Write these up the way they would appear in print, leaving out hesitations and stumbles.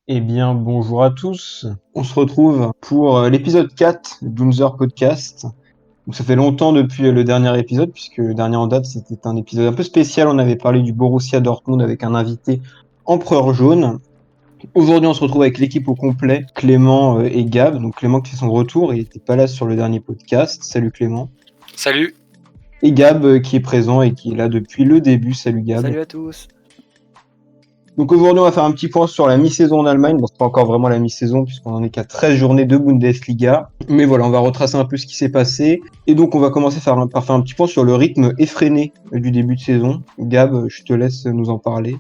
Eh bien, bonjour à tous. On se retrouve pour l'épisode 4 d'Unzer Podcast. Donc, ça fait longtemps depuis le dernier épisode, puisque le dernier en date, c'était un épisode un peu spécial. On avait parlé du Borussia Dortmund avec un invité empereur jaune. Aujourd'hui, on se retrouve avec l'équipe au complet, Clément et Gab. Donc, Clément qui fait son retour, il n'était pas là sur le dernier podcast. Salut Clément. Salut. Et Gab qui est présent et qui est là depuis le début. Salut Gab. Salut à tous. Donc aujourd'hui, on va faire un petit point sur la mi-saison en Allemagne. Bon, c'est pas encore vraiment la mi-saison puisqu'on en est qu'à 13 journées de Bundesliga. Mais voilà, on va retracer un peu ce qui s'est passé. Et donc, on va commencer par faire un petit point sur le rythme effréné du début de saison. Gab, je te laisse nous en parler.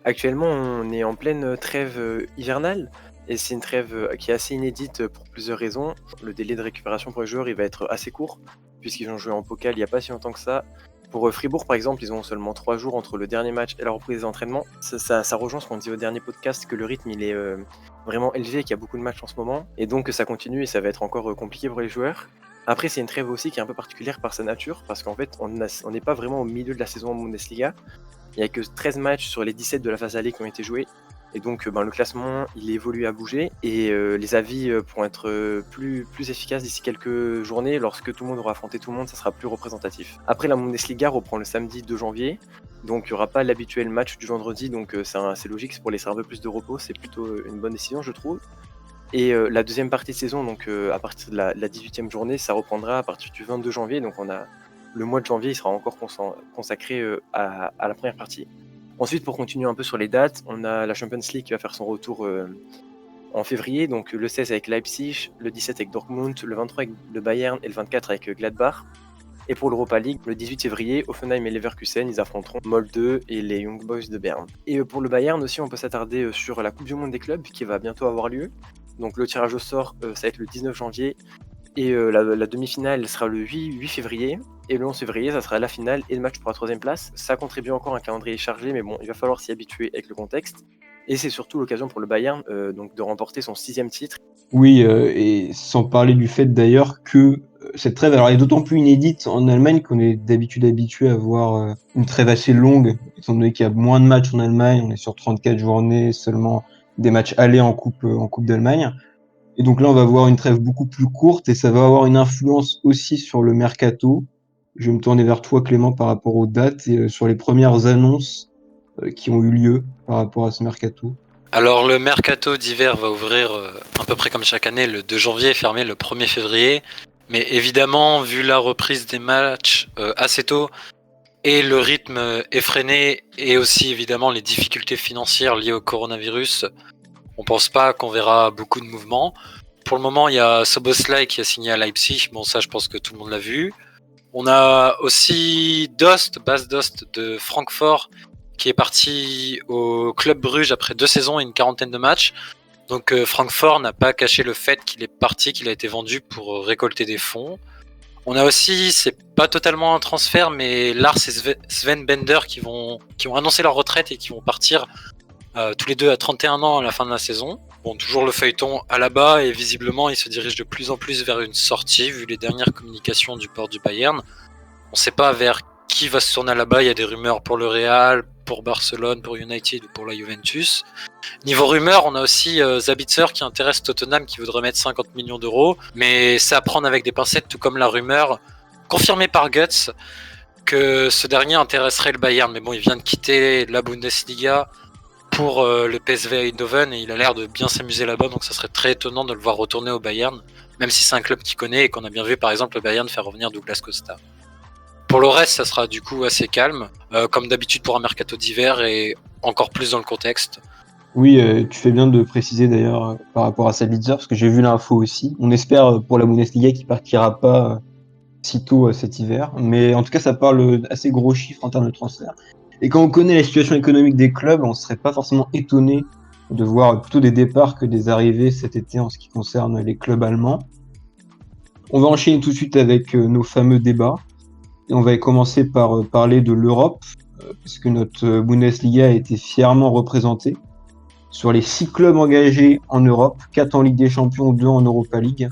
Actuellement, on est en pleine trêve hivernale et c'est une trêve qui est assez inédite pour plusieurs raisons. Le délai de récupération pour les joueurs, il va être assez court puisqu'ils ont joué en pokal il n'y a pas si longtemps que ça. Pour Fribourg, par exemple, ils ont seulement 3 jours entre le dernier match et la reprise des entraînements. Ça rejoint ce qu'on disait au dernier podcast, que le rythme il est vraiment élevé et qu'il y a beaucoup de matchs en ce moment. Et donc ça continue et ça va être encore compliqué pour les joueurs. Après, c'est une trêve aussi qui est un peu particulière par sa nature, parce qu'en fait, on n'est pas vraiment au milieu de la saison en Bundesliga. Il n'y a que 13 matchs sur les 17 de la phase aller qui ont été joués. Et donc le classement, il évolue à bouger. Et les avis pourront être plus efficaces d'ici quelques journées. Lorsque tout le monde aura affronté tout le monde, ça sera plus représentatif. Après, la Bundesliga reprend le samedi 2 janvier. Donc il n'y aura pas l'habituel match du vendredi. Donc c'est logique, c'est pour laisser un peu plus de repos. C'est plutôt une bonne décision, je trouve. Et la deuxième partie de saison, donc à partir de la 18e journée, ça reprendra à partir du 22 janvier. Donc on a le mois de janvier, il sera encore consacré à la première partie. Ensuite, pour continuer un peu sur les dates, on a la Champions League qui va faire son retour en février, donc le 16 avec Leipzig, le 17 avec Dortmund, le 23 avec le Bayern et le 24 avec Gladbach. Et pour l'Europa League, le 18 février, Hoffenheim et Leverkusen, ils affronteront Molde et les Young Boys de Berne. Et pour le Bayern aussi, on peut s'attarder sur la Coupe du Monde des clubs qui va bientôt avoir lieu. Donc le tirage au sort, ça va être le 19 janvier. Et la demi-finale sera le 8 février. Et le 11 février, ça sera la finale et le match pour la 3ème place. Ça contribue encore à un calendrier chargé, mais bon, il va falloir s'y habituer avec le contexte. Et c'est surtout l'occasion pour le Bayern donc de remporter son 6e titre. Oui, et sans parler du fait d'ailleurs que cette trêve, alors elle est d'autant plus inédite en Allemagne qu'on est d'habitude habitué à voir une trêve assez longue, étant donné qu'il y a moins de matchs en Allemagne, on est sur 34 journées, seulement des matchs allés en coupe d'Allemagne. Et donc là, on va avoir une trêve beaucoup plus courte et ça va avoir une influence aussi sur le mercato. Je vais me tourner vers toi, Clément, par rapport aux dates et sur les premières annonces qui ont eu lieu par rapport à ce mercato. Alors le mercato d'hiver va ouvrir à peu près comme chaque année le 2 janvier et fermer le 1er février. Mais évidemment, vu la reprise des matchs assez tôt et le rythme effréné et aussi évidemment les difficultés financières liées au coronavirus, on pense pas qu'on verra beaucoup de mouvements. Pour le moment, il y a Szoboszlai qui a signé à Leipzig. Bon, ça, je pense que tout le monde l'a vu. On a aussi Bas Dost de Francfort qui est parti au Club Bruges après 2 saisons et une quarantaine de matchs. Donc Francfort n'a pas caché le fait qu'il est parti, qu'il a été vendu pour récolter des fonds. On a aussi, c'est pas totalement un transfert, mais Lars et Sven Bender qui ont annoncé leur retraite et qui vont partir tous les deux à 31 ans à la fin de la saison. Bon, toujours le feuilleton à la bas et visiblement il se dirige de plus en plus vers une sortie vu les dernières communications du port du Bayern. On sait pas vers qui va se tourner là-bas, il y a des rumeurs pour le Real, pour Barcelone, pour United ou pour la Juventus. Niveau rumeurs, on a aussi Sabitzer qui intéresse Tottenham qui voudrait mettre 50 millions d'euros, mais c'est à prendre avec des pincettes, tout comme la rumeur confirmée par Guts que ce dernier intéresserait le Bayern. Mais bon, il vient de quitter la Bundesliga pour le PSV Eindhoven et il a l'air de bien s'amuser là-bas, donc ça serait très étonnant de le voir retourner au Bayern, même si c'est un club qu'il connaît et qu'on a bien vu par exemple le Bayern faire revenir Douglas Costa. Pour le reste, ça sera du coup assez calme, comme d'habitude pour un mercato d'hiver et encore plus dans le contexte. Oui, tu fais bien de préciser d'ailleurs par rapport à Sabitzer, parce que j'ai vu l'info aussi. On espère pour la Bundesliga qu'il partira pas sitôt cet hiver, mais en tout cas ça parle assez gros chiffres en termes de transfert. Et quand on connaît la situation économique des clubs, on serait pas forcément étonné de voir plutôt des départs que des arrivées cet été en ce qui concerne les clubs allemands. On va enchaîner tout de suite avec nos fameux débats. Et on va commencer par parler de l'Europe, parce que notre Bundesliga a été fièrement représentée. Sur les 6 clubs engagés en Europe, 4 en Ligue des Champions, 2 en Europa League,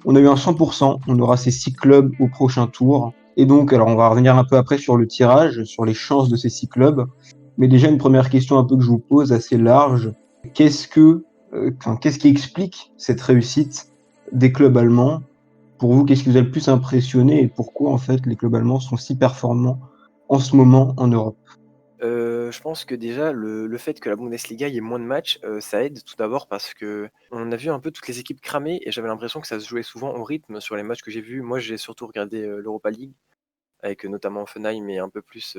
on a eu un 100%, on aura ces 6 clubs au prochain tour. Et donc, alors on va revenir un peu après sur le tirage, sur les chances de ces 6 clubs. Mais déjà, une première question un peu que je vous pose, assez large. qu'est-ce qui explique cette réussite des clubs allemands? Pour vous, qu'est-ce qui vous a le plus impressionné et pourquoi en fait les clubs allemands sont si performants en ce moment en Europe? Je pense que déjà le fait que la Bundesliga, il y ait moins de matchs, ça aide tout d'abord parce qu'on a vu un peu toutes les équipes cramer et j'avais l'impression que ça se jouait souvent au rythme sur les matchs que j'ai vus. Moi, j'ai surtout regardé, l'Europa League avec, notamment Hoffenheim et un peu plus,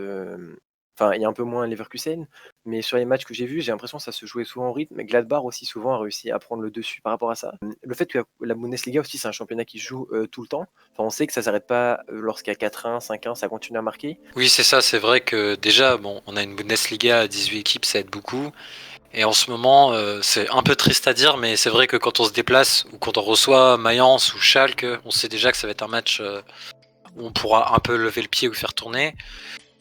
enfin, il y a un peu moins Leverkusen, mais sur les matchs que j'ai vus, j'ai l'impression que ça se jouait souvent au rythme et Gladbach aussi souvent a réussi à prendre le dessus par rapport à ça. Le fait que la Bundesliga aussi, c'est un championnat qui se joue, tout le temps. Enfin, on sait que ça s'arrête pas, lorsqu'il y a 4-1, 5-1, ça continue à marquer. Oui, c'est ça, c'est vrai que déjà, bon, on a une Bundesliga à 18 équipes, ça aide beaucoup. Et en ce moment, c'est un peu triste à dire, mais c'est vrai que quand on se déplace ou quand on reçoit Mayence ou Schalke, on sait déjà que ça va être un match où on pourra un peu lever le pied ou faire tourner.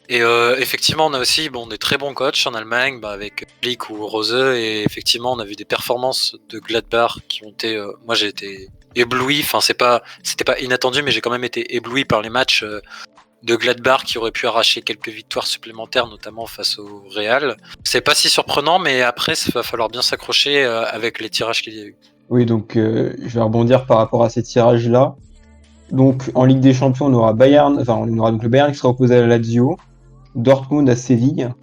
Et effectivement, on a aussi des très bons coachs en Allemagne, avec Flick ou Rose, et effectivement, on a vu des performances de Gladbach qui ont été. Moi, j'ai été ébloui. Enfin, c'était pas inattendu, mais j'ai quand même été ébloui par les matchs de Gladbach qui aurait pu arracher quelques victoires supplémentaires, notamment face au Real. C'est pas si surprenant, mais après, ça va falloir bien s'accrocher avec les tirages qu'il y a eu. Oui, donc je vais rebondir par rapport à ces tirages-là. Donc en Ligue des Champions, on aura on aura donc le Bayern qui sera opposé à la Lazio, Dortmund à Séville,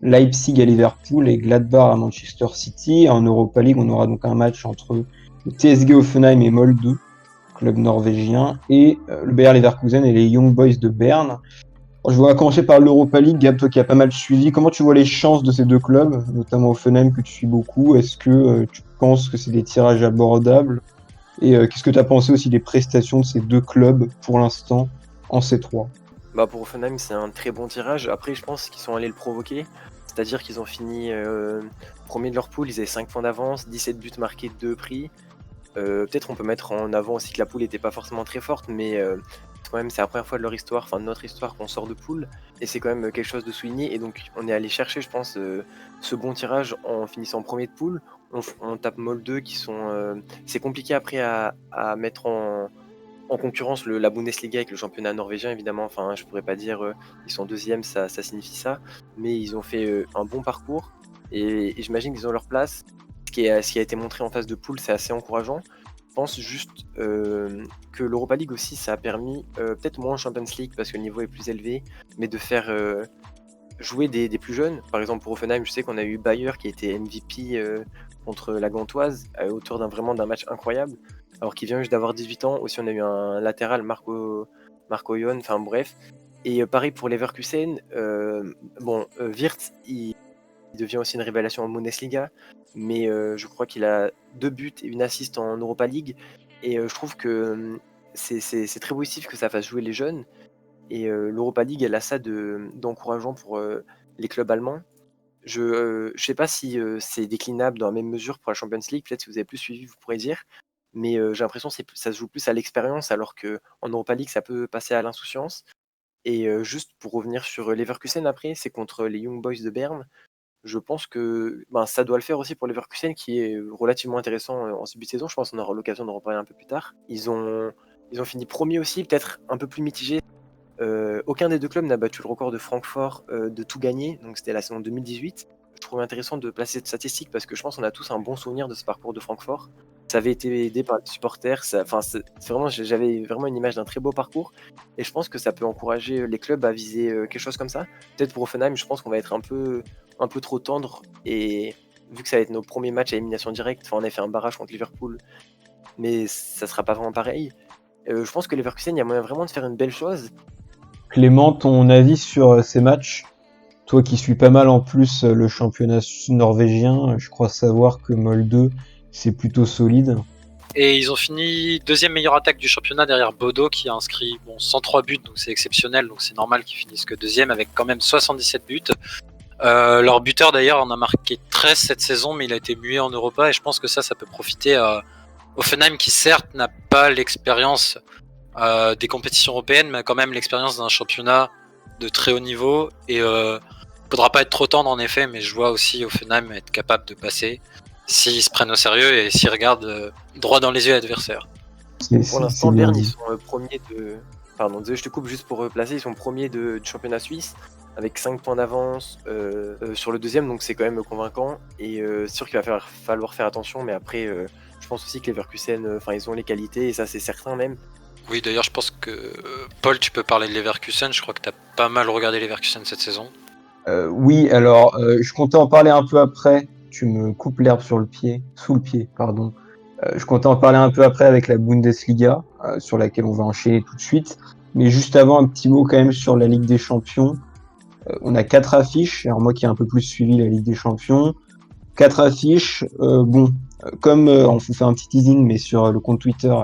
Leipzig à Liverpool et Gladbach à Manchester City. En Europa League, on aura donc un match entre le TSG Hoffenheim et Molde, club norvégien, et le Bayer Leverkusen et les Young Boys de Berne. Je vais commencer par l'Europa League, Gab, toi qui as pas mal suivi. Comment tu vois les chances de ces deux clubs, notamment Hoffenheim que tu suis beaucoup? Est-ce que tu penses que c'est des tirages abordables? Et qu'est-ce que tu as pensé aussi des prestations de ces deux clubs pour l'instant en C3? Bah, pour Hoffenheim, c'est un très bon tirage. Après, je pense qu'ils sont allés le provoquer. C'est-à-dire qu'ils ont fini, premier de leur poule, ils avaient 5 points d'avance, 17 buts marqués, 2 pris. Peut-être on peut mettre en avant aussi que la poule n'était pas forcément très forte, mais quand même, c'est la première fois de leur histoire, enfin de notre histoire, qu'on sort de poule. Et c'est quand même quelque chose de souligné. Et donc, on est allé chercher, je pense, ce bon tirage en finissant premier de poule. On tape Molde qui sont. C'est compliqué après à mettre en concurrence la Bundesliga avec le championnat norvégien, évidemment. Enfin, je pourrais pas dire ils sont deuxième, ça signifie ça. Mais ils ont fait un bon parcours. Et j'imagine qu'ils ont leur place. Ce qui a été montré en phase de poule, c'est assez encourageant. Je pense juste que l'Europa League aussi, ça a permis, peut-être moins en Champions League parce que le niveau est plus élevé, mais de faire jouer des plus jeunes. Par exemple, pour Offenheim, je sais qu'on a eu Bayer qui était MVP contre la Gantoise, autour d'un match incroyable, alors qu'il vient juste d'avoir 18 ans. Aussi, on a eu un latéral, Marco Jon, enfin bref. Et pareil pour Leverkusen, Wirtz, il devient aussi une révélation en Bundesliga, mais je crois qu'il a 2 buts et une assist en Europa League. Et je trouve que c'est très positif que ça fasse jouer les jeunes. Et l'Europa League, elle a ça d'encourageant pour les clubs allemands. Je sais pas si c'est déclinable dans la même mesure pour la Champions League. Peut-être si vous avez plus suivi, vous pourrez dire. Mais j'ai l'impression que ça se joue plus à l'expérience, alors qu'en Europa League, ça peut passer à l'insouciance. Et juste pour revenir sur Leverkusen après, c'est contre les Young Boys de Berne. Je pense que ça doit le faire aussi pour Leverkusen, qui est relativement intéressant en ce début de saison. Je pense qu'on aura l'occasion d'en reparler un peu plus tard. Ils ont fini premier aussi, peut-être un peu plus mitigé. Aucun des deux clubs n'a battu le record de Francfort de tout gagner, donc c'était la saison 2018. Je trouvais intéressant de placer cette statistique parce que je pense qu'on a tous un bon souvenir de ce parcours de Francfort. Ça avait été aidé par les supporters, j'avais vraiment une image d'un très beau parcours et je pense que ça peut encourager les clubs à viser quelque chose comme ça. Peut-être pour Offenheim, je pense qu'on va être un peu trop tendre, et vu que ça va être nos premiers matchs à élimination directe, on a fait un barrage contre Liverpool, mais ça sera pas vraiment pareil. Je pense que Leverkusen, il y a moyen vraiment de faire une belle chose. Clément, ton avis sur ces matchs? Toi qui suis pas mal en plus le championnat norvégien, je crois savoir que Molde, c'est plutôt solide. Et ils ont fini deuxième meilleure attaque du championnat derrière Bodo qui a inscrit 103 buts, donc c'est exceptionnel, donc c'est normal qu'ils finissent que deuxième avec quand même 77 buts. Leur buteur d'ailleurs en a marqué 13 cette saison, mais il a été mué en Europa et je pense que ça peut profiter à Hoffenheim qui certes n'a pas l'expérience des compétitions européennes, mais a quand même l'expérience d'un championnat de très haut niveau et faudra pas être trop tendre en effet, mais je vois aussi Hoffenheim être capable de passer s'ils se prennent au sérieux et s'ils regardent droit dans les yeux à l'adversaire. Pour l'instant, Berne, ils sont premiers de... Pardon, désolé, je te coupe juste pour replacer. Ils sont premiers du championnat suisse avec 5 points d'avance sur le deuxième, donc c'est quand même convaincant. Et c'est sûr qu'il va falloir faire attention, mais après, je pense aussi que Leverkusen, ils ont les qualités, et ça c'est certain même. Oui, d'ailleurs, je pense que Paul, tu peux parler de Leverkusen. Je crois que tu as pas mal regardé Leverkusen cette saison. Oui, alors, je comptais en parler un peu après. Tu me coupes l'herbe sous le pied, pardon. Je comptais en parler un peu après avec la Bundesliga, sur laquelle on va enchaîner tout de suite. Mais juste avant, un petit mot quand même sur la Ligue des Champions. On a 4 affiches. Alors moi qui ai un peu plus suivi la Ligue des Champions, 4 affiches. Comme on vous fait un petit teasing, mais sur le compte Twitter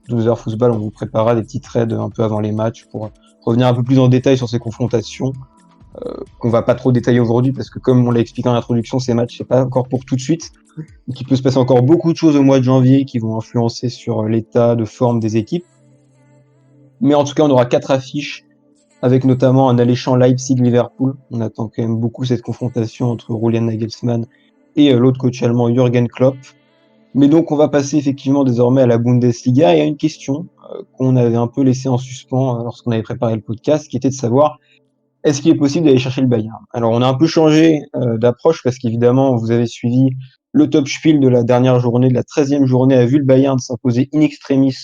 12h Football, on vous préparera des petits trades un peu avant les matchs pour revenir un peu plus en détail sur ces confrontations. Qu'on va pas trop détailler aujourd'hui parce que comme on l'a expliqué en introduction, ces matchs c'est pas encore pour tout de suite. Donc il peut se passer encore beaucoup de choses au mois de janvier qui vont influencer sur l'état de forme des équipes. Mais en tout cas, on aura 4 affiches avec notamment un alléchant Leipzig-Liverpool. On attend quand même beaucoup cette confrontation entre Julian Nagelsmann et l'autre coach allemand Jürgen Klopp. Mais donc on va passer effectivement désormais à la Bundesliga et à une question qu'on avait un peu laissée en suspens lorsqu'on avait préparé le podcast, qui était de savoir est-ce qu'il est possible d'aller chercher le Bayern? Alors, on a un peu changé d'approche parce qu'évidemment, vous avez suivi le top spiel de la dernière journée, de la 13e journée, a vu le Bayern s'imposer in extremis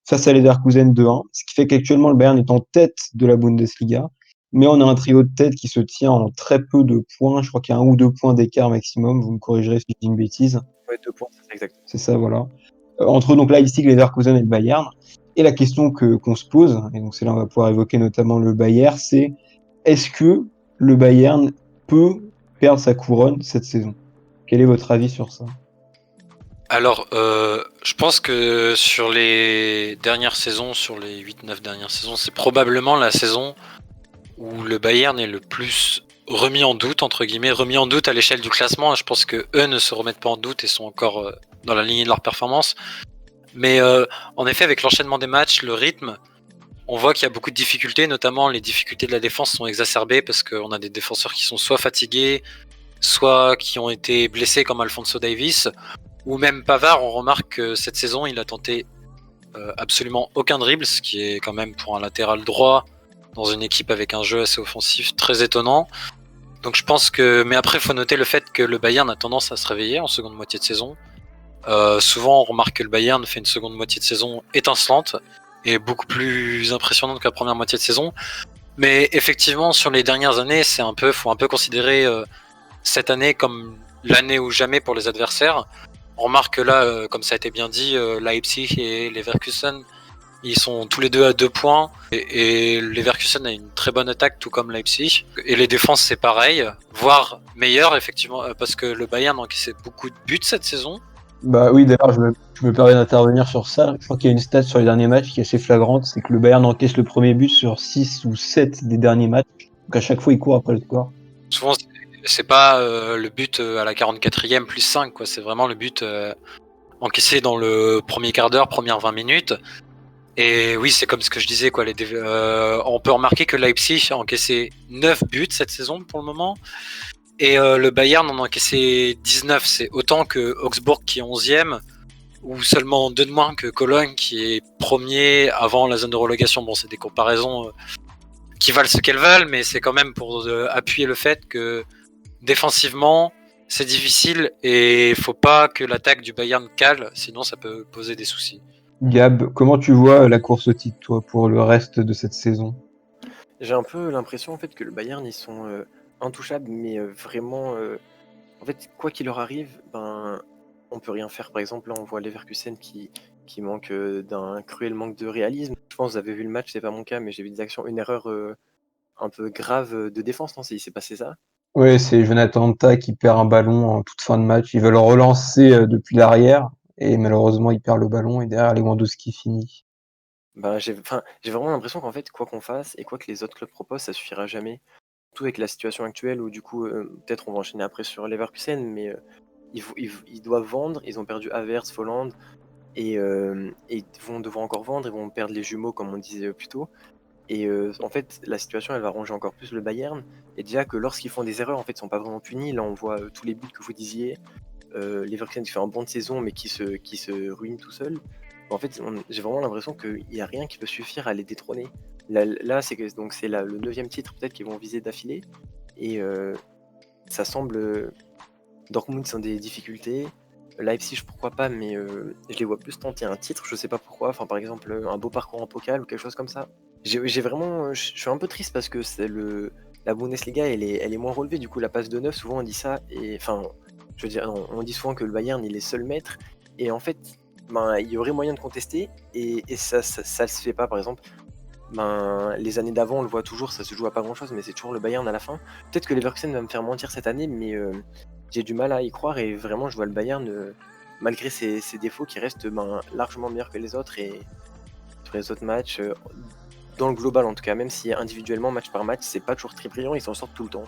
face à Leverkusen 2-1, ce qui fait qu'actuellement, le Bayern est en tête de la Bundesliga, mais on a un trio de tête qui se tient en très peu de points. Je crois qu'il y a 1 ou 2 points d'écart maximum. Vous me corrigerez si je dis une bêtise. Ouais, 2 points, c'est exact. C'est ça, voilà. Entre donc Leipzig, Leverkusen et le Bayern. Et la question qu'on se pose, et donc c'est là on va pouvoir évoquer notamment le Bayern, c'est est-ce que le Bayern peut perdre sa couronne cette saison? Quel est votre avis sur ça? Alors, je pense que sur les dernières saisons, sur les 8-9 dernières saisons, c'est probablement la saison où le Bayern est le plus remis en doute, entre guillemets, remis en doute à l'échelle du classement. Je pense que eux ne se remettent pas en doute et sont encore dans la lignée de leur performance. Mais en effet, avec l'enchaînement des matchs, le rythme, on voit qu'il y a beaucoup de difficultés, notamment les difficultés de la défense sont exacerbées parce qu'on a des défenseurs qui sont soit fatigués, soit qui ont été blessés comme Alphonso Davies, ou même Pavard. On remarque que cette saison, il a tenté absolument aucun dribble, ce qui est quand même pour un latéral droit dans une équipe avec un jeu assez offensif très étonnant. Donc je pense que, mais après il faut noter le fait que le Bayern a tendance à se réveiller en seconde moitié de saison. Souvent on remarque que le Bayern fait une seconde moitié de saison étincelante et beaucoup plus impressionnante que la première moitié de saison. Mais effectivement sur les dernières années, faut un peu considérer cette année comme l'année ou jamais pour les adversaires. On remarque que là, comme ça a été bien dit, Leipzig et Leverkusen, ils sont tous les deux à 2 points. Et Leverkusen a une très bonne attaque, tout comme Leipzig. Et les défenses, c'est pareil, voire meilleur, effectivement, parce que le Bayern a encaissé beaucoup de buts cette saison. Bah oui, d'ailleurs, je me permets d'intervenir sur ça. Je crois qu'il y a une stat sur les derniers matchs qui est assez flagrante, c'est que le Bayern encaisse le premier but sur 6 ou 7 des derniers matchs. Donc à chaque fois, il court après le score. Souvent, c'est pas le but à la 44e plus 5, quoi. C'est vraiment le but encaissé dans le premier quart d'heure, premières 20 minutes. Et oui, c'est comme ce que je disais, quoi. On peut remarquer que Leipzig a encaissé 9 buts cette saison pour le moment. Et le Bayern en a encaissé 19. C'est autant que Augsbourg qui est 11e, ou seulement 2 de moins que Cologne qui est premier avant la zone de relégation. Bon, c'est des comparaisons qui valent ce qu'elles valent, mais c'est quand même pour appuyer le fait que défensivement, c'est difficile et il faut pas que l'attaque du Bayern cale, sinon ça peut poser des soucis. Gab, comment tu vois la course au titre, toi, pour le reste de cette saison? J'ai un peu l'impression en fait que le Bayern ils sont intouchables, mais vraiment, en fait quoi qu'il leur arrive, on peut rien faire. Par exemple là on voit Leverkusen qui manque d'un cruel manque de réalisme. Je pense que vous avez vu le match, c'est pas mon cas, mais j'ai vu des actions, une erreur un peu grave de défense, non? Il s'est passé ça? Ouais, c'est Jonathan Tah qui perd un ballon en toute fin de match. Ils veulent relancer depuis l'arrière et malheureusement, il perd le ballon et derrière, Lewandowski finit. J'ai vraiment l'impression qu'en fait, quoi qu'on fasse et quoi que les autres clubs proposent, ça suffira jamais. Surtout avec la situation actuelle où du coup, peut-être on va enchaîner après sur Leverkusen, mais ils doivent vendre. Ils ont perdu Havertz, Folland, et ils vont devoir encore vendre. Ils vont perdre les jumeaux, comme on disait plus tôt. Et en fait, la situation, elle va ronger encore plus le Bayern. Et déjà que lorsqu'ils font des erreurs, en fait, ils sont pas vraiment punis. Là, on voit tous les buts que vous disiez. Leverkusen qui fait un bon de saison, mais qui se ruine tout seul. En fait, j'ai vraiment l'impression qu'il n'y a rien qui peut suffire à les détrôner. Là, c'est que donc c'est le 9e titre peut-être qu'ils vont viser d'affilée. Et ça semble. Dortmund sont des difficultés. Leipzig, pourquoi pas, mais je les vois plus tenter un titre, je sais pas pourquoi. Enfin, par exemple, un beau parcours en pokal ou quelque chose comme ça. J'ai vraiment. Je suis un peu triste parce que la Bundesliga, elle est moins relevée. Du coup, la passe de 9, souvent on dit ça. Et enfin, je veux dire, on dit souvent que le Bayern, il est seul maître. Et en fait, ben, il y aurait moyen de contester. Et ça se fait pas, par exemple. Ben, les années d'avant, on le voit toujours, ça se joue à pas grand chose, mais c'est toujours le Bayern à la fin. Peut-être que Leverkusen va me faire mentir cette année, mais j'ai du mal à y croire et vraiment, je vois le Bayern, malgré ses défauts, qui reste largement meilleur que les autres et sur les autres matchs, dans le global en tout cas, même si individuellement, match par match, c'est pas toujours très brillant, ils s'en sortent tout le temps.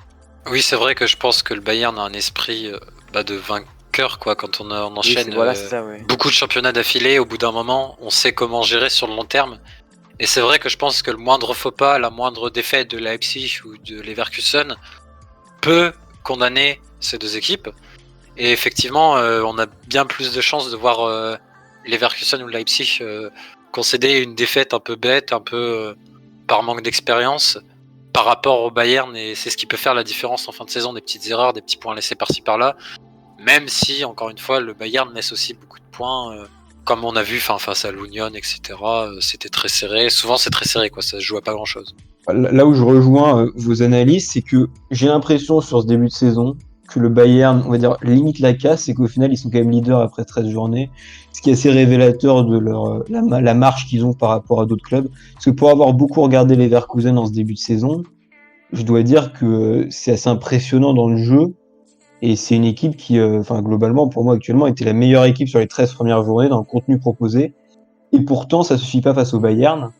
Oui, c'est vrai que je pense que le Bayern a un esprit de vainqueur, quoi. Quand on enchaîne C'est ça, ouais. beaucoup de championnats d'affilée, au bout d'un moment, on sait comment gérer sur le long terme. Et c'est vrai que je pense que le moindre faux pas, la moindre défaite de Leipzig ou de Leverkusen peut condamner ces deux équipes. Et effectivement, on a bien plus de chances de voir Leverkusen ou Leipzig concéder une défaite un peu bête, un peu par manque d'expérience par rapport au Bayern. Et c'est ce qui peut faire la différence en fin de saison, des petites erreurs, des petits points laissés par-ci par-là. Même si, encore une fois, le Bayern laisse aussi beaucoup de points. Comme on a vu face à l'Union, etc., c'était très serré. Souvent, c'est très serré, quoi. Ça se joue à pas grand-chose. Là où je rejoins vos analyses, c'est que j'ai l'impression sur ce début de saison que le Bayern, on va dire, limite la casse et qu'au final, ils sont quand même leaders après 13 journées. Ce qui est assez révélateur de la marche qu'ils ont par rapport à d'autres clubs. Parce que pour avoir beaucoup regardé les Leverkusen en ce début de saison, je dois dire que c'est assez impressionnant dans le jeu. Et c'est une équipe qui, globalement, pour moi, actuellement, était la meilleure équipe sur les 13 premières journées dans le contenu proposé. Et pourtant, ça ne suffit pas face au Bayern,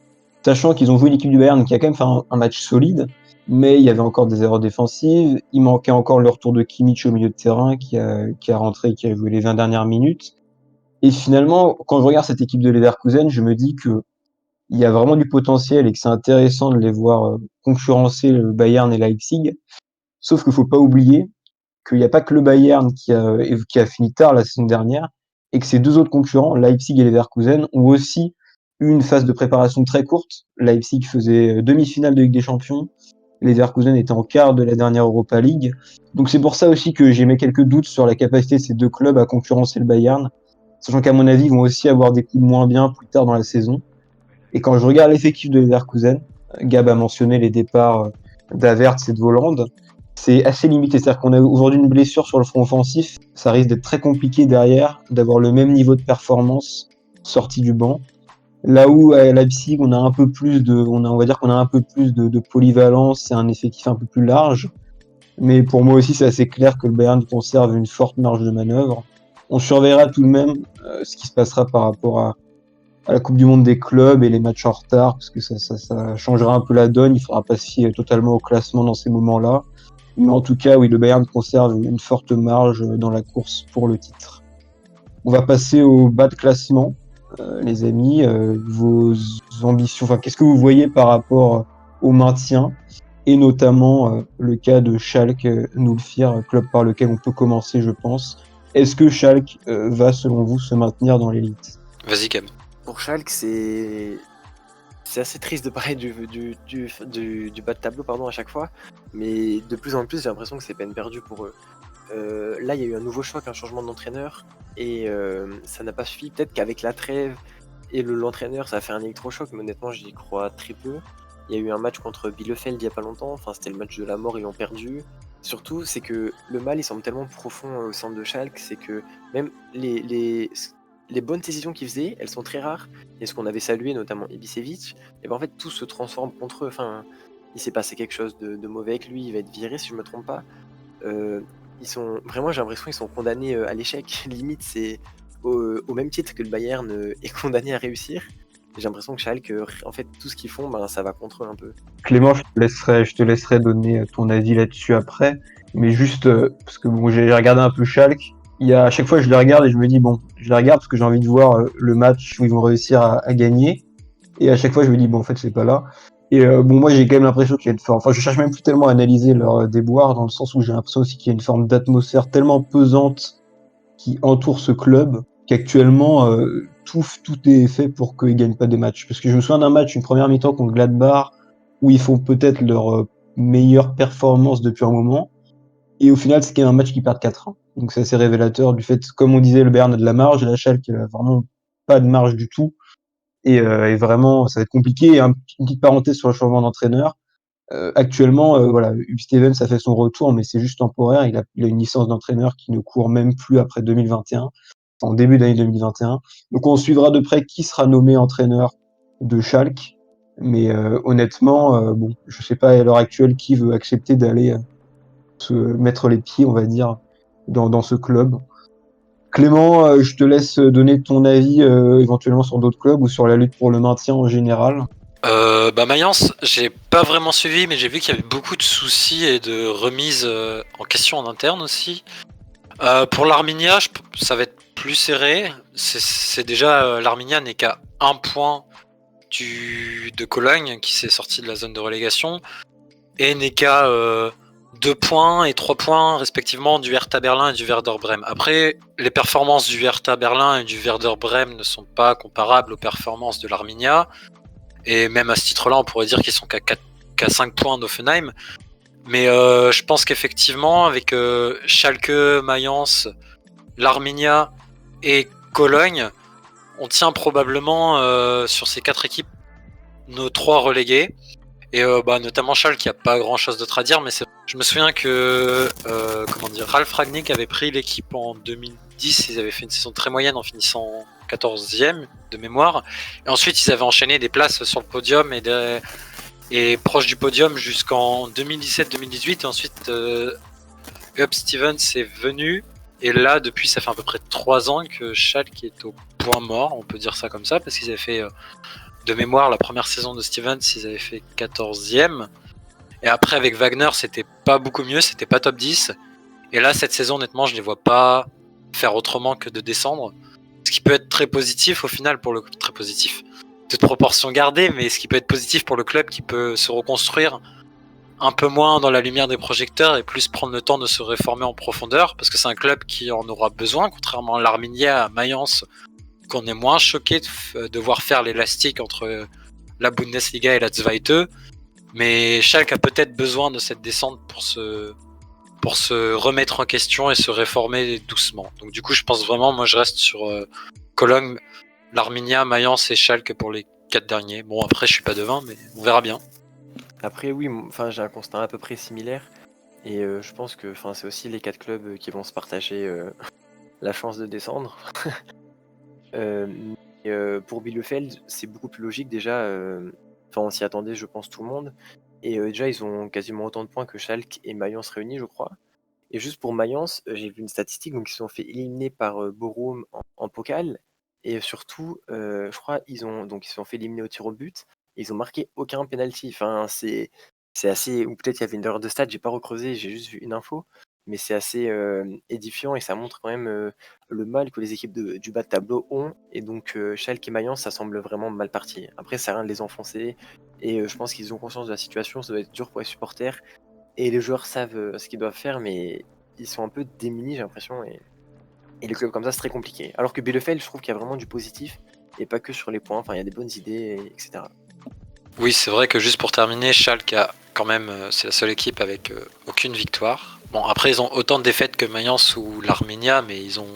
sachant qu'ils ont joué l'équipe du Bayern qui a quand même fait un match solide, mais il y avait encore des erreurs défensives. Il manquait encore le retour de Kimmich au milieu de terrain qui a rentré, qui a joué les 20 dernières minutes. Et finalement, quand je regarde cette équipe de Leverkusen, je me dis que il y a vraiment du potentiel et que c'est intéressant de les voir concurrencer le Bayern et Leipzig. Sauf qu'il faut pas oublier qu'il n'y a pas que le Bayern qui a fini tard la saison dernière et que ces deux autres concurrents, Leipzig et Leverkusen, ont aussi eu une phase de préparation très courte. Leipzig faisait demi-finale de Ligue des Champions, Leverkusen était en quart de la dernière Europa League. Donc c'est pour ça aussi que j'ai mis quelques doutes sur la capacité de ces deux clubs à concurrencer le Bayern, sachant qu'à mon avis, ils vont aussi avoir des coups de moins bien plus tard dans la saison. Et quand je regarde l'effectif de Leverkusen, Gab a mentionné les départs d'Havertz et de Voland, c'est assez limité. C'est-à-dire qu'on a aujourd'hui une blessure sur le front offensif. Ça risque d'être très compliqué derrière d'avoir le même niveau de performance sorti du banc. Là où à Leipzig, on a un peu plus on va dire qu'on a un peu plus de polyvalence, c'est un effectif un peu plus large. Mais pour moi aussi, c'est assez clair que le Bayern conserve une forte marge de manœuvre. On surveillera tout de même ce qui se passera par rapport à la Coupe du Monde des clubs et les matchs en retard, parce que ça changera un peu la donne. Il faudra pas se fier totalement au classement dans ces moments-là. Mais en tout cas, oui, le Bayern conserve une forte marge dans la course pour le titre. On va passer au bas de classement, les amis. Vos ambitions, qu'est-ce que vous voyez par rapport au maintien et notamment le cas de Schalke 04, club par lequel on peut commencer, je pense. Est-ce que Schalke va, selon vous, se maintenir dans l'élite ? Vas-y, Cam. Pour Schalke, c'est assez triste de parler du bas de tableau à chaque fois, mais de plus en plus j'ai l'impression que c'est peine perdue pour eux. Là il y a eu un nouveau choc, un changement d'entraîneur, et ça n'a pas suffi. Peut-être qu'avec la trêve et l'entraîneur ça a fait un électrochoc, mais honnêtement j'y crois très peu. Il y a eu un match contre Bielefeld il y a pas longtemps, c'était le match de la mort, ils l'ont perdu. Surtout c'est que le mal il semble tellement profond au centre de Schalke, c'est que même les bonnes décisions qu'ils faisaient, elles sont très rares. Et ce qu'on avait salué, notamment Ibisevic, et ben en fait tout se transforme contre eux. Enfin, il s'est passé quelque chose de mauvais avec lui, il va être viré si je me trompe pas. Ils sont vraiment, j'ai l'impression qu'ils sont condamnés à l'échec. Limite, c'est au même titre que le Bayern est condamné à réussir. Et j'ai l'impression que Schalke, en fait, tout ce qu'ils font, ça va contre eux un peu. Clément, je te laisserai donner ton avis là-dessus après. Mais juste, parce que bon, j'ai regardé un peu Schalke. À chaque fois, je les regarde et je me dis, bon, je les regarde parce que j'ai envie de voir le match où ils vont réussir à gagner. Et à chaque fois, je me dis, bon, en fait, c'est pas là. Et moi, j'ai quand même l'impression qu'il y a une forme. Enfin, je cherche même plus tellement à analyser leur déboire, dans le sens où j'ai l'impression aussi qu'il y a une forme d'atmosphère tellement pesante qui entoure ce club qu'actuellement, tout est fait pour qu'ils gagnent pas des matchs. Parce que je me souviens d'un match, une première mi-temps contre Gladbach, où ils font peut-être leur meilleure performance depuis un moment. Et au final, c'est quand même un match qui perd 4-1. Donc c'est assez révélateur du fait, comme on disait, le Bayern a de la marge, et la Schalke a vraiment pas de marge du tout. Et vraiment, ça va être compliqué. Et une petite parenthèse sur le changement d'entraîneur. Actuellement, voilà, Huub Stevens a fait son retour, mais c'est juste temporaire. Il a une licence d'entraîneur qui ne court même plus après 2021, en début d'année 2021. Donc on suivra de près qui sera nommé entraîneur de Schalke. Mais honnêtement, bon, je sais pas à l'heure actuelle qui veut accepter d'aller se mettre les pieds, on va dire, dans ce club. Clément, je te laisse donner ton avis éventuellement sur d'autres clubs ou sur la lutte pour le maintien en général. Mayence, j'ai pas vraiment suivi, mais j'ai vu qu'il y avait beaucoup de soucis et de remises en question en interne aussi. Pour l'Arminia, ça va être plus serré. C'est déjà l'Arminia n'est qu'à 1 point de Cologne qui s'est sorti de la zone de relégation et n'est qu'à 2 points et 3 points respectivement du Hertha Berlin et du Werder Brême. Après, les performances du Hertha Berlin et du Werder Brême ne sont pas comparables aux performances de l'Arminia. Et même à ce titre-là, on pourrait dire qu'ils sont qu'à 5 points d'Offenheim. Mais je pense qu'effectivement, avec Schalke, Mayence, l'Arminia et Cologne, on tient probablement sur ces 4 équipes nos 3 relégués. Et notamment Schalke, qui a pas grand-chose d'autre à dire, mais je me souviens que Ralf Rangnick avait pris l'équipe en 2010, ils avaient fait une saison très moyenne en finissant 14e de mémoire. Et ensuite, ils avaient enchaîné des places sur le podium et proche du podium jusqu'en 2017-2018. Et ensuite, Huub Stevens est venu. Et là, depuis, ça fait à peu près 3 ans que Schalke est au point mort, on peut dire ça comme ça, parce qu'ils avaient fait, de mémoire, la première saison de Stevens, ils avaient fait 14e. Et après, avec Wagner, c'était pas beaucoup mieux, c'était pas top 10. Et là, cette saison, honnêtement, je les vois pas faire autrement que de descendre. Ce qui peut être très positif au final pour le très positif. Toute proportion gardée, mais ce qui peut être positif pour le club qui peut se reconstruire un peu moins dans la lumière des projecteurs et plus prendre le temps de se réformer en profondeur, parce que c'est un club qui en aura besoin, contrairement à l'Arminia, à Mayence, qu'on est moins choqué de voir faire l'élastique entre la Bundesliga et la Zweite. Mais Schalke a peut-être besoin de cette descente pour se remettre en question et se réformer doucement. Donc du coup, je pense vraiment, moi je reste sur Cologne, l'Arminia, Mayence et Schalke pour les 4 derniers. Bon, après, je suis pas devin, mais on verra bien. Après, oui, j'ai un constat à peu près similaire. Et je pense que c'est aussi les 4 clubs qui vont se partager la chance de descendre. Pour Bielefeld, c'est beaucoup plus logique déjà. On s'y attendait, je pense, tout le monde. Et déjà, ils ont quasiment autant de points que Schalke et Mayence réunis, je crois. Et juste pour Mayence, j'ai vu une statistique, donc ils se sont fait éliminer par Bochum en Pokal. Et surtout, je crois, ils se sont fait éliminer au tir au but. Et ils ont marqué aucun penalty. C'est assez. Ou peut-être il y avait une erreur de stat, j'ai pas recreusé, j'ai juste vu une info. Mais c'est assez édifiant et ça montre quand même le mal que les équipes du bas de tableau ont. Et donc, Schalke et Mayence, ça semble vraiment mal parti. Après, ça sert à rien de les enfoncer. Et je pense qu'ils ont conscience de la situation, ça doit être dur pour les supporters. Et les joueurs savent ce qu'ils doivent faire, mais ils sont un peu démunis, j'ai l'impression. Et les clubs comme ça, c'est très compliqué. Alors que Bielefeld, je trouve qu'il y a vraiment du positif, et pas que sur les points. Il y a des bonnes idées, etc. Oui, c'est vrai que juste pour terminer, Schalke a quand même, c'est la seule équipe avec aucune victoire. Bon, après, ils ont autant de défaites que Mayence ou l'Arminia, mais ils ont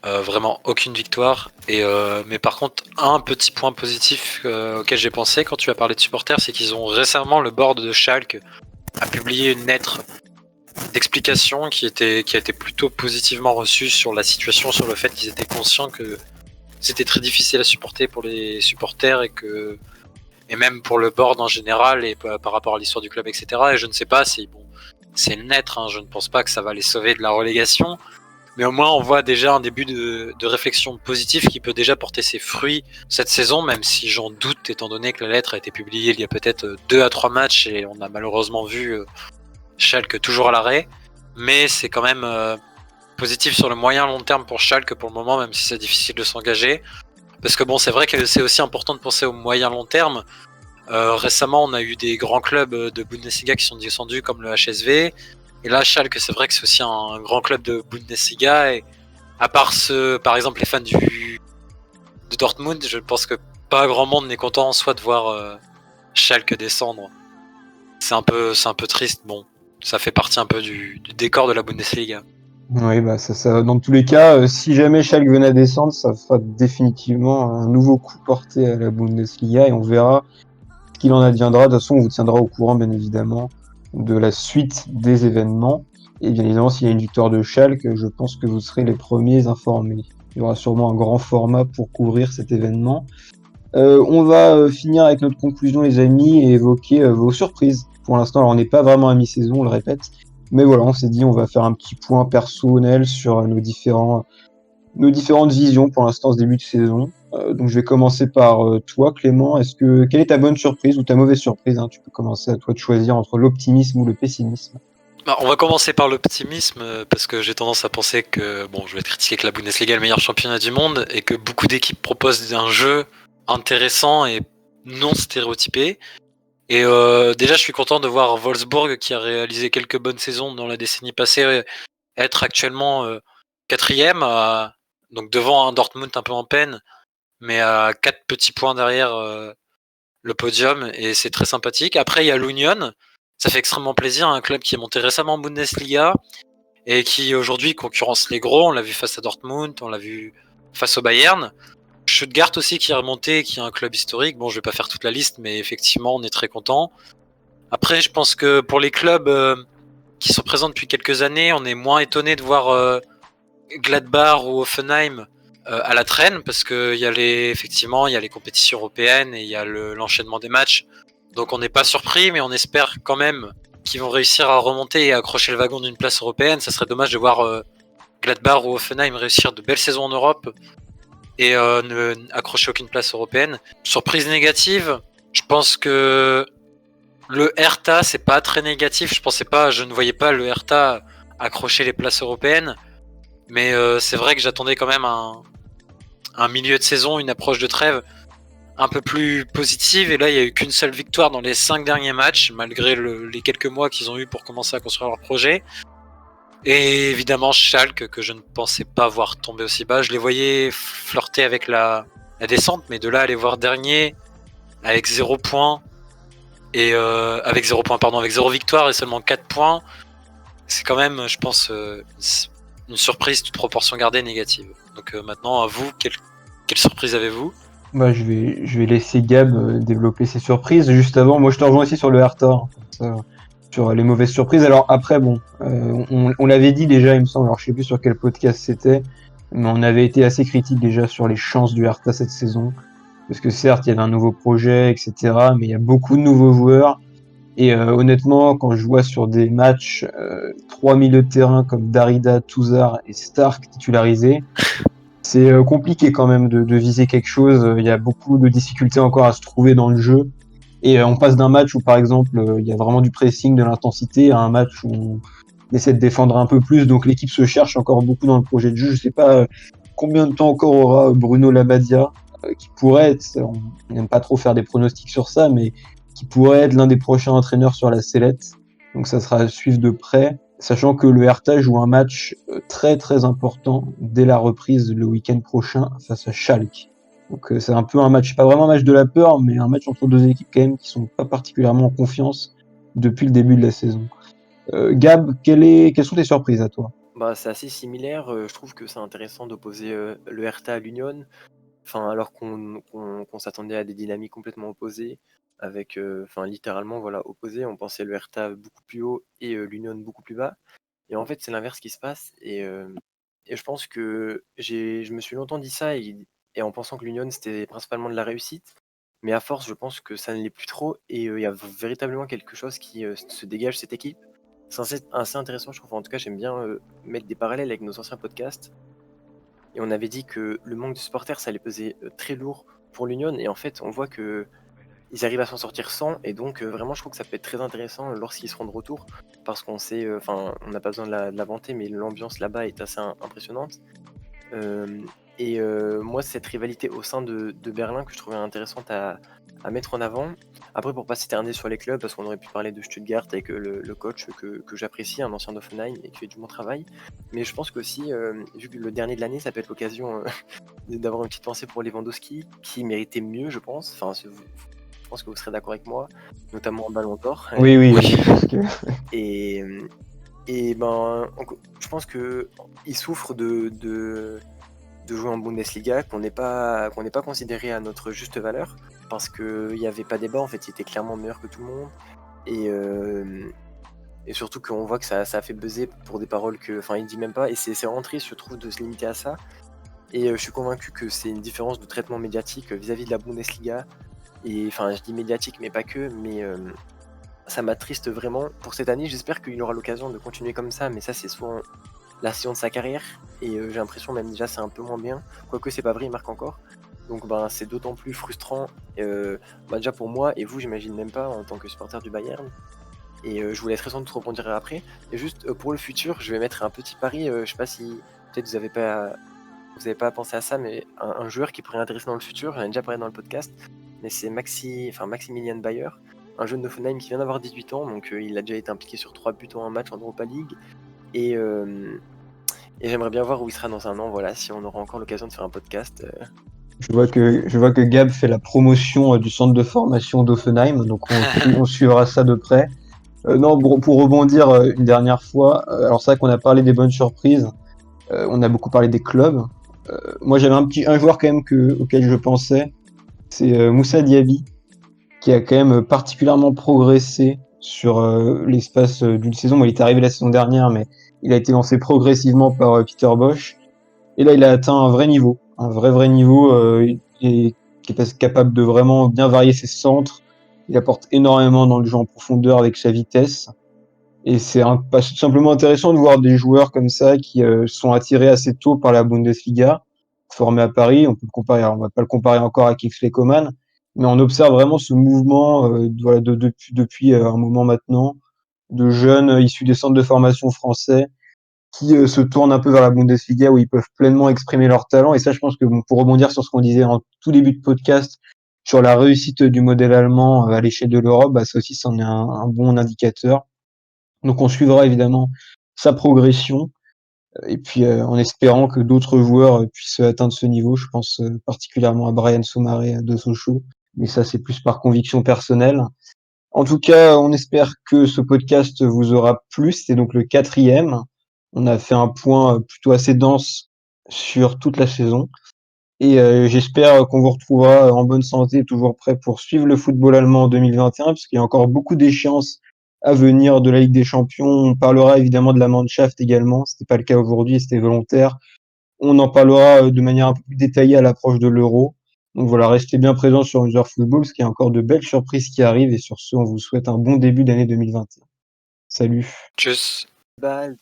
vraiment aucune victoire. Mais par contre, un petit point positif auquel j'ai pensé quand tu as parlé de supporters, c'est qu'ils ont récemment, le board de Schalke a publié une lettre d'explication qui a été plutôt positivement reçue sur la situation, sur le fait qu'ils étaient conscients que c'était très difficile à supporter pour les supporters et même pour le board en général et par rapport à l'histoire du club, etc. Et je ne sais pas si, bon, c'est une lettre, hein, je ne pense pas que ça va les sauver de la relégation, mais au moins on voit déjà un début de réflexion positive qui peut déjà porter ses fruits cette saison, même si j'en doute étant donné que la lettre a été publiée il y a peut-être 2 à 3 matchs et on a malheureusement vu Schalke toujours à l'arrêt, mais c'est quand même positif sur le moyen long terme pour Schalke pour le moment, même si c'est difficile de s'engager. Parce que bon, c'est vrai que c'est aussi important de penser au moyen long terme. Récemment, on a eu des grands clubs de Bundesliga qui sont descendus comme le HSV. Et là, Schalke, c'est vrai que c'est aussi un grand club de Bundesliga. Et à part par exemple, les fans de Dortmund, je pense que pas grand monde n'est content en soi de voir Schalke descendre. C'est un peu triste. Bon, ça fait partie un peu du décor de la Bundesliga. Oui, bah ça, dans tous les cas, si jamais Schalke venait à descendre, ça fera définitivement un nouveau coup porté à la Bundesliga et on verra ce qu'il en adviendra. De toute façon, on vous tiendra au courant, bien évidemment, de la suite des événements. Et bien évidemment, s'il y a une victoire de Schalke, je pense que vous serez les premiers informés. Il y aura sûrement un grand format pour couvrir cet événement. On va finir avec notre conclusion, les amis, et évoquer vos surprises. Pour l'instant, alors on n'est pas vraiment à mi-saison, on le répète. Mais voilà, on s'est dit on va faire un petit point personnel sur nos différentes visions pour l'instant ce début de saison. Donc je vais commencer par toi, Clément. Quelle est ta bonne surprise ou ta mauvaise surprise, hein? Tu peux commencer à toi de choisir entre l'optimisme ou le pessimisme. Bah, on va commencer par l'optimisme parce que j'ai tendance à penser que je vais être critiqué que la Bundesliga est le meilleur championnat du monde et que beaucoup d'équipes proposent un jeu intéressant et non stéréotypé. Et déjà, je suis content de voir Wolfsburg, qui a réalisé quelques bonnes saisons dans la décennie passée, être actuellement 4e, donc devant un Dortmund un peu en peine, mais à 4 petits points derrière le podium, et c'est très sympathique. Après, il y a l'Union, ça fait extrêmement plaisir, un club qui est monté récemment en Bundesliga et qui aujourd'hui concurrence les gros. On l'a vu face à Dortmund, on l'a vu face au Bayern. Stuttgart aussi qui est remonté, qui est un club historique. Bon, je vais pas faire toute la liste, mais effectivement, on est très content. Après, je pense que pour les clubs qui sont présents depuis quelques années, on est moins étonné de voir Gladbach ou Hoffenheim à la traîne, parce que effectivement, il y a les compétitions européennes et il y a l'enchaînement des matchs. Donc on n'est pas surpris, mais on espère quand même qu'ils vont réussir à remonter et à accrocher le wagon d'une place européenne. Ça serait dommage de voir Gladbach ou Hoffenheim réussir de belles saisons en Europe et ne accrocher aucune place européenne. Surprise négative, je pense que le Hertha, c'est pas très négatif. Je ne voyais pas le Hertha accrocher les places européennes. Mais c'est vrai que j'attendais quand même un milieu de saison, une approche de trêve un peu plus positive. Et là, il n'y a eu qu'une seule victoire dans les 5 derniers matchs, malgré les quelques mois qu'ils ont eu pour commencer à construire leur projet. Et évidemment, Schalke, que je ne pensais pas voir tomber aussi bas. Je les voyais flirter avec la descente, mais de là à les voir dernier avec 0 points, et avec 0 points, pardon, avec 0 victoire et seulement 4 points, c'est quand même, je pense, une surprise, toute proportion gardée, négative. Donc maintenant, à vous, quelle surprise avez-vous? Bah, je vais laisser Gab développer ses surprises. Juste avant, moi je te rejoins aussi sur le Hertha, hein, comme ça, sur les mauvaises surprises. Alors après, bon, on l'avait dit déjà, il me semble, alors je sais plus sur quel podcast c'était, mais on avait été assez critique déjà sur les chances du Hertha cette saison. Parce que certes, il y avait un nouveau projet, etc., mais il y a beaucoup de nouveaux joueurs. Et honnêtement, quand je vois sur des matchs 3 milieux de terrain comme Darida, Touzard et Stark titularisés, c'est compliqué quand même de viser quelque chose. Il y a beaucoup de difficultés encore à se trouver dans le jeu. Et on passe d'un match où, par exemple, il y a vraiment du pressing, de l'intensité, à un match où on essaie de défendre un peu plus. Donc l'équipe se cherche encore beaucoup dans le projet de jeu. Je sais pas combien de temps encore aura Bruno Labbadia, qui pourrait être, on n'aime pas trop faire des pronostics sur ça, mais qui pourrait être l'un des prochains entraîneurs sur la sellette. Donc ça sera à suivre de près, sachant que le Hertha joue un match très très important dès la reprise le week-end prochain face à Schalke. Donc c'est un peu un match, pas vraiment un match de la peur, mais un match entre deux équipes quand même qui sont pas particulièrement en confiance depuis le début de la saison. Gab, quelles sont tes surprises à toi? Bah, c'est assez similaire. Je trouve que c'est intéressant d'opposer le Hertha à l'Union. Enfin, alors qu'on s'attendait à des dynamiques complètement opposées, avec, littéralement, voilà, opposées. On pensait le Hertha beaucoup plus haut et l'Union beaucoup plus bas. Et en fait, c'est l'inverse qui se passe. Et je pense que je me suis longtemps dit ça, et en pensant que l'Union, c'était principalement de la réussite. Mais à force, je pense que ça ne l'est plus trop. Et il y a véritablement quelque chose qui se dégage cette équipe. C'est assez intéressant, je trouve. En tout cas, j'aime bien mettre des parallèles avec nos anciens podcasts. Et on avait dit que le manque de supporters, ça allait peser très lourd pour l'Union. Et en fait, on voit que ils arrivent à s'en sortir sans. Et donc, vraiment, je trouve que ça peut être très intéressant lorsqu'ils seront de retour. Parce qu'on sait, on n'a pas besoin de la vanter, mais l'ambiance là-bas est assez impressionnante. Moi, cette rivalité au sein de Berlin que je trouvais intéressante à mettre en avant. Après, pour pas s'éterniser sur les clubs, parce qu'on aurait pu parler de Stuttgart avec le coach que j'apprécie, un ancien d'Offenheim et qui fait du bon travail. Mais je pense qu'aussi, vu que le dernier de l'année, ça peut être l'occasion d'avoir une petite pensée pour Lewandowski, qui méritait mieux, je pense. Enfin, je pense que vous serez d'accord avec moi, notamment en Ballon d'Or. Oui, Oui. je pense que Et, et ben, je pense que il souffre de jouer en Bundesliga, qu'on n'est pas considéré à notre juste valeur, parce qu'il n'y avait pas débat, en fait, il était clairement meilleur que tout le monde. Et surtout qu'on voit que ça a fait buzzer pour des paroles que. Enfin, il dit même pas, et c'est vraiment triste, je trouve, de se limiter à ça. Et je suis convaincu que c'est une différence de traitement médiatique vis-à-vis de la Bundesliga. Et enfin, je dis médiatique, mais pas que, mais ça m'attriste vraiment. Pour cette année, j'espère qu'il aura l'occasion de continuer comme ça, mais ça, c'est souvent la saison de sa carrière. Et j'ai l'impression, même déjà, c'est un peu moins bien. Quoique, c'est pas vrai, il marque encore. Donc, ben, c'est d'autant plus frustrant, déjà pour moi, et vous, j'imagine même pas, en tant que supporter du Bayern. Et je vous laisserai sans doute rebondir après. Et juste pour le futur, je vais mettre un petit pari. Je sais pas si peut-être vous avez pas pensé à ça, mais un joueur qui pourrait intéresser dans le futur, j'en ai déjà parlé dans le podcast, mais c'est Maximilian Bayer, un jeune d'Offenheim qui vient d'avoir 18 ans, donc il a déjà été impliqué sur 3 buts en un match en Europa League. Et, et j'aimerais bien voir où il sera dans un an, voilà, si on aura encore l'occasion de faire un podcast. je vois que Gab fait la promotion du centre de formation d'Offenheim, donc on suivra ça de près. Non, pour rebondir une dernière fois, alors c'est vrai qu'on a parlé des bonnes surprises, on a beaucoup parlé des clubs. Moi, j'avais un joueur quand même auquel je pensais, c'est Moussa Diaby, qui a quand même particulièrement progressé sur l'espace d'une saison. Bon, il est arrivé la saison dernière, mais il a été lancé progressivement par Peter Bosch. Et là, il a atteint un vrai niveau, un vrai niveau, qui est capable de vraiment bien varier ses centres. Il apporte énormément dans le jeu en profondeur avec sa vitesse. Et c'est pas simplement intéressant de voir des joueurs comme ça qui sont attirés assez tôt par la Bundesliga, formés à Paris. On va pas le comparer encore à Kingsley Coman, mais on observe vraiment ce mouvement voilà, depuis un moment maintenant de jeunes issus des centres de formation français qui se tournent un peu vers la Bundesliga où ils peuvent pleinement exprimer leur talent. Et ça, je pense que bon, pour rebondir sur ce qu'on disait en tout début de podcast sur la réussite du modèle allemand à l'échelle de l'Europe, bah, ça aussi, c'en est un bon indicateur. Donc on suivra évidemment sa progression et puis en espérant que d'autres joueurs puissent atteindre ce niveau. Je pense particulièrement à Brian Soumaré de Sochaux, mais ça c'est plus par conviction personnelle. En tout cas, on espère que ce podcast vous aura plu. C'était donc le 4e. On a fait un point plutôt assez dense sur toute la saison. Et j'espère qu'on vous retrouvera en bonne santé, toujours prêt pour suivre le football allemand en 2021, puisqu'il y a encore beaucoup d'échéances à venir de la Ligue des Champions. On parlera évidemment de la Mannschaft également. C'était pas le cas aujourd'hui, c'était volontaire. On en parlera de manière un peu plus détaillée à l'approche de l'Euro. Donc voilà, restez bien présents sur User Football, parce qu'il y a encore de belles surprises qui arrivent. Et sur ce, on vous souhaite un bon début d'année 2021. Salut. Tchuss. Ball.